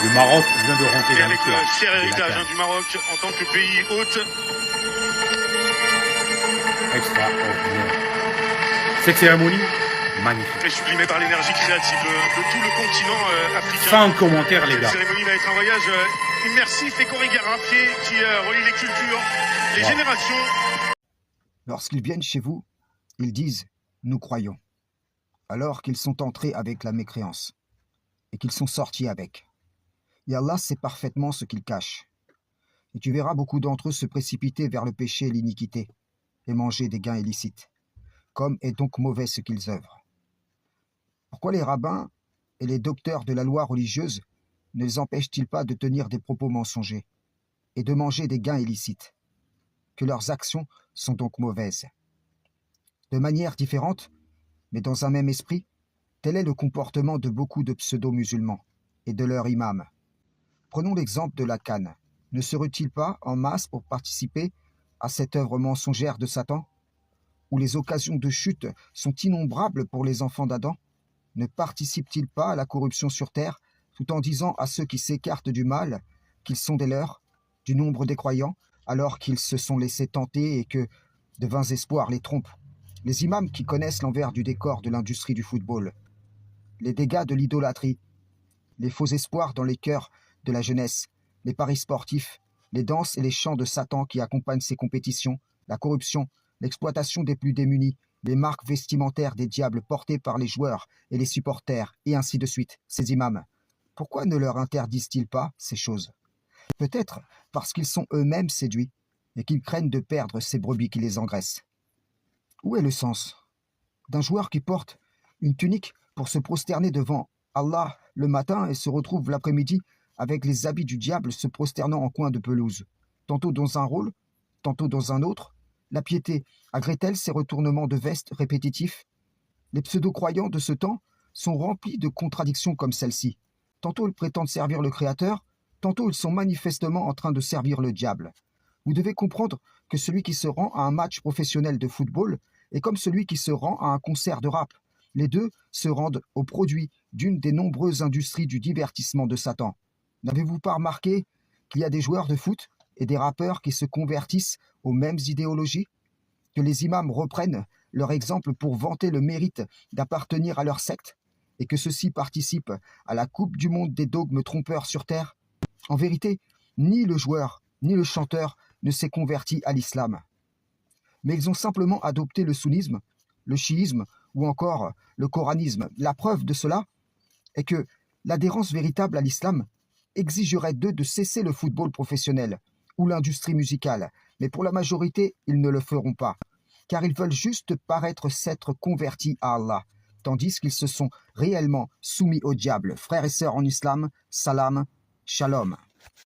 Le Maroc vient de rentrer Et dans avec le l'histoire fier de la héritage CAN. du Maroc en tant que pays hôte. Extraordinaire. Cette cérémonie, magnifique. Et sublimé par l'énergie créative de tout le continent africain. Sans commentaire, les Cette gars. cérémonie va être un voyage immersif et chorégraphié qui relie les cultures, les Wow. générations. Lorsqu'ils viennent chez vous, ils disent « Nous croyons », alors qu'ils sont entrés avec la mécréance et qu'ils sont sortis avec. Et Allah sait parfaitement ce qu'ils cachent. Et tu verras beaucoup d'entre eux se précipiter vers le péché et l'iniquité et manger des gains illicites. Comme est donc mauvais ce qu'ils œuvrent. Pourquoi les rabbins et les docteurs de la loi religieuse ne les empêchent-ils pas de tenir des propos mensongers et de manger des gains illicites? Que leurs actions sont donc mauvaises. De manière différente, mais dans un même esprit, tel est le comportement de beaucoup de pseudo-musulmans et de leurs imams. Prenons l'exemple de la CAN. Ne se ruent-ils pas en masse pour participer à cette œuvre mensongère de Satan, où les occasions de chute sont innombrables pour les enfants d'Adam? Ne participent-ils pas à la corruption sur terre, tout en disant à ceux qui s'écartent du mal qu'ils sont des leurs, du nombre des croyants, alors qu'ils se sont laissés tenter et que de vains espoirs les trompent? Les imams qui connaissent l'envers du décor de l'industrie du football, les dégâts de l'idolâtrie, les faux espoirs dans les cœurs de la jeunesse, les paris sportifs, les danses et les chants de Satan qui accompagnent ces compétitions, la corruption, l'exploitation des plus démunis, les marques vestimentaires des diables portées par les joueurs et les supporters, et ainsi de suite, ces imams. Pourquoi ne leur interdisent-ils pas ces choses? Peut-être parce qu'ils sont eux-mêmes séduits et qu'ils craignent de perdre ces brebis qui les engraissent. Où est le sens d'un joueur qui porte une tunique pour se prosterner devant Allah le matin et se retrouve l'après-midi avec les habits du diable se prosternant en coin de pelouse, tantôt dans un rôle, tantôt dans un autre? La piété agrée-t-elle ces retournements de veste répétitifs? Les pseudo-croyants de ce temps sont remplis de contradictions comme celle-ci. Tantôt ils prétendent servir le Créateur, tantôt ils sont manifestement en train de servir le diable. Vous devez comprendre que celui qui se rend à un match professionnel de football est comme celui qui se rend à un concert de rap. Les deux se rendent au produit d'une des nombreuses industries du divertissement de Satan. N'avez-vous pas remarqué qu'il y a des joueurs de foot et des rappeurs qui se convertissent aux mêmes idéologies? Que les imams reprennent leur exemple pour vanter le mérite d'appartenir à leur secte et que ceux-ci participent à la coupe du monde des dogmes trompeurs sur terre? En vérité, ni le joueur ni le chanteur ne s'est converti à l'islam. Mais ils ont simplement adopté le sunnisme, le chiisme ou encore le coranisme. La preuve de cela est que l'adhérence véritable à l'islam exigerait d'eux de cesser le football professionnel ou l'industrie musicale. Mais pour la majorité, ils ne le feront pas, car ils veulent juste paraître s'être convertis à Allah, tandis qu'ils se sont réellement soumis au diable. Frères et sœurs en islam, salam, shalom.